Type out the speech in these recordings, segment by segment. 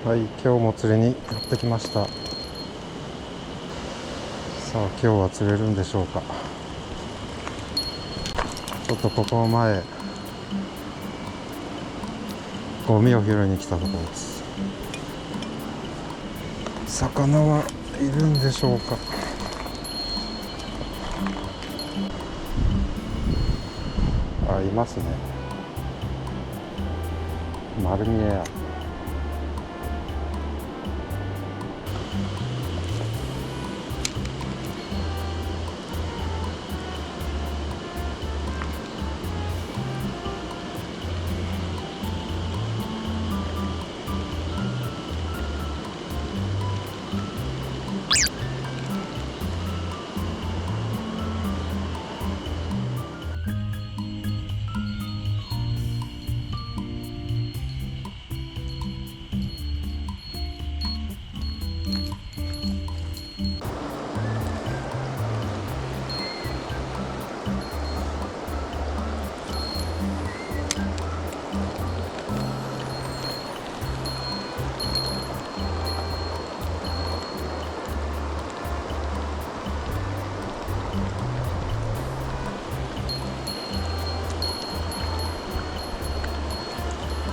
はい、今日も釣りにやってきました。さあ今日は釣れるんでしょうか。ちょっとここ前ゴミを拾いに来たところです。魚はいるんでしょうか。あ、いますね。丸見えや。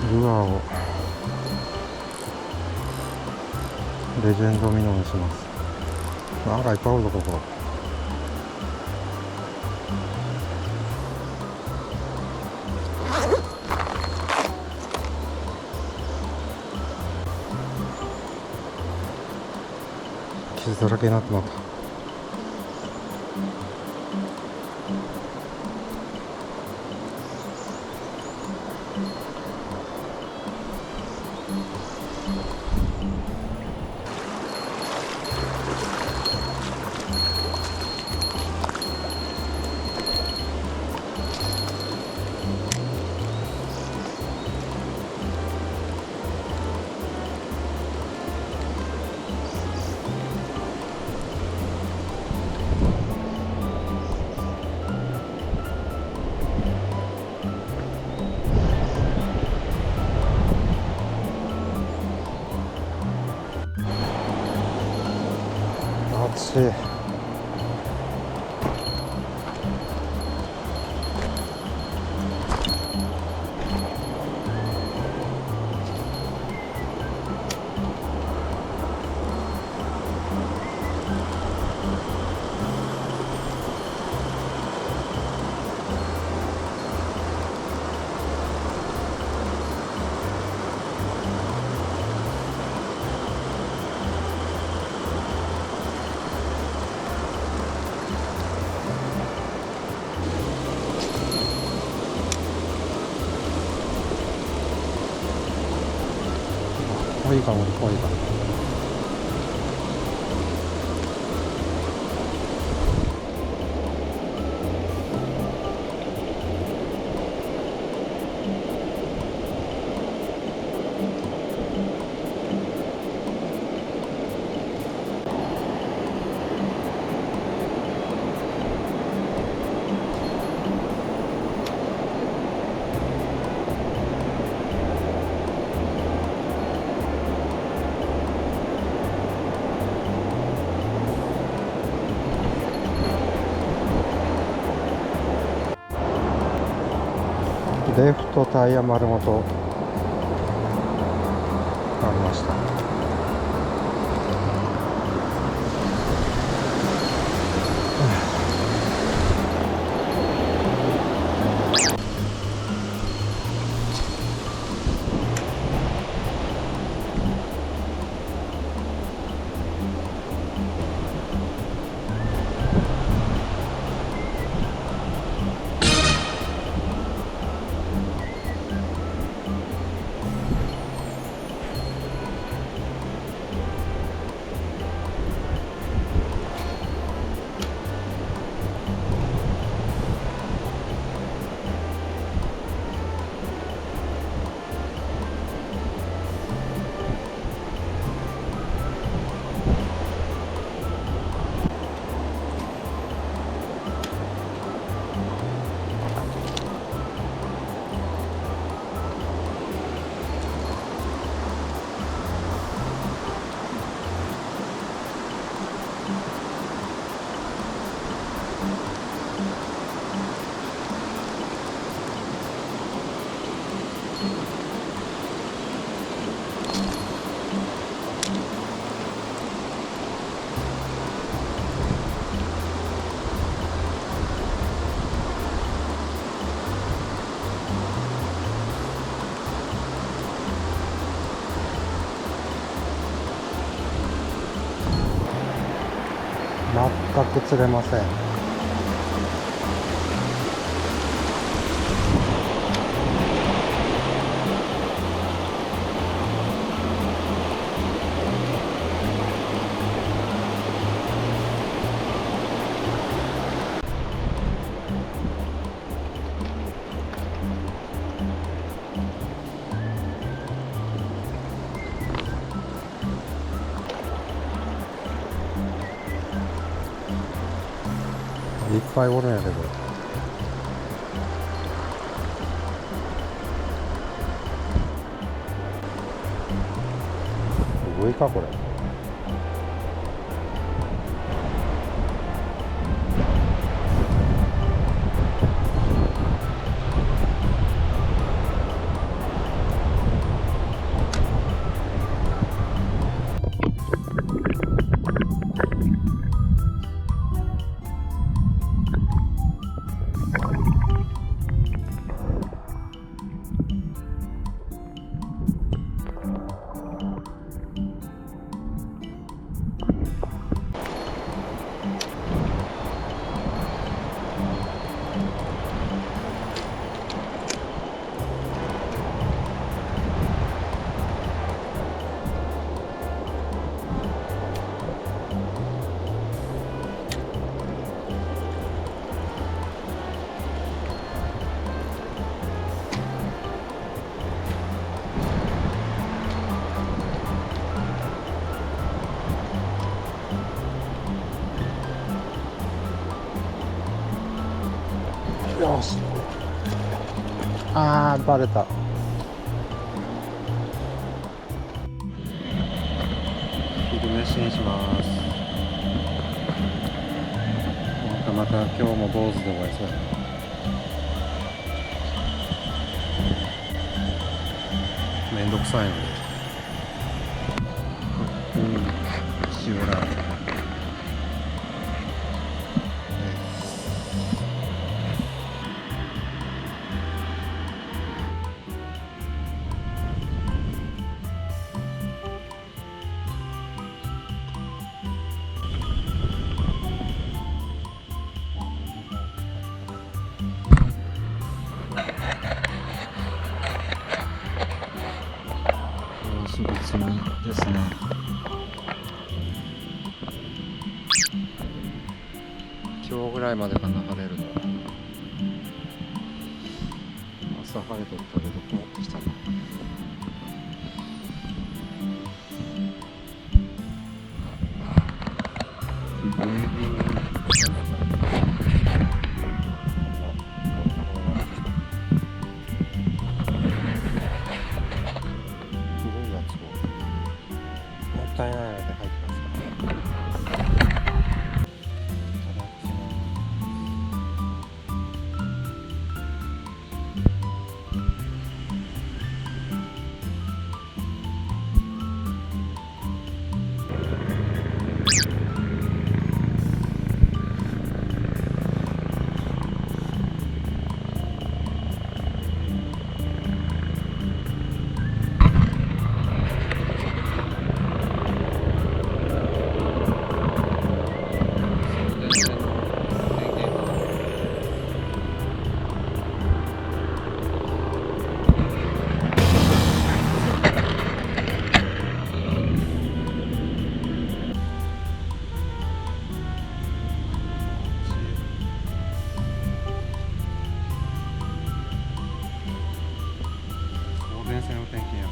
ルアーをレジェンドミノにします。なんかいっぱいおるぞここ。傷だらけになってまった。暑い。もういいかもういいかも。レフトタイヤ丸ごとありました。く釣れません。いっぱいおるんやけど。すごいかこれ。よし。あー、バレた。昼飯にします。また今日も坊主で終わりそうやな。めんどくさいので塩ラーメン別にですね。今日ぐらいまでかな、晴れるの。朝晴れとったけど曇ってきたな。もったいないので入ってますから。電線の点検や。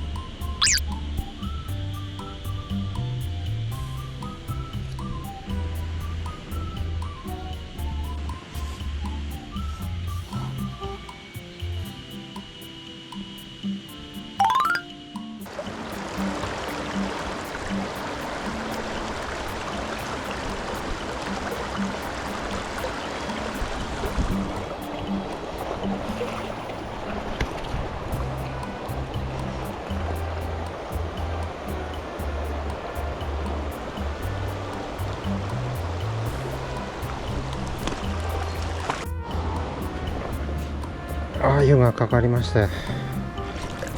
あゆがかかりまして、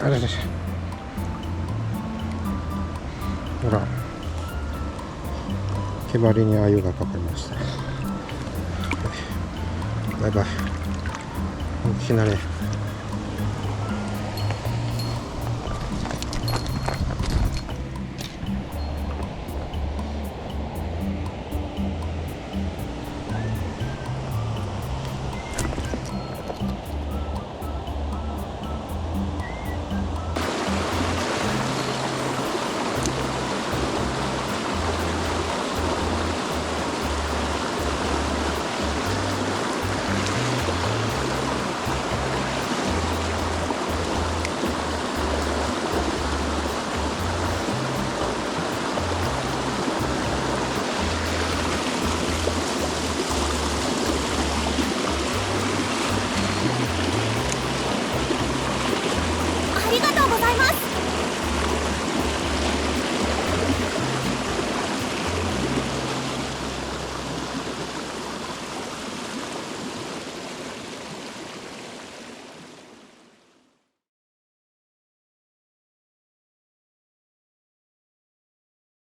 あれでしょ。ほら、毛針にあゆがかかりました。バイバイ。大きなね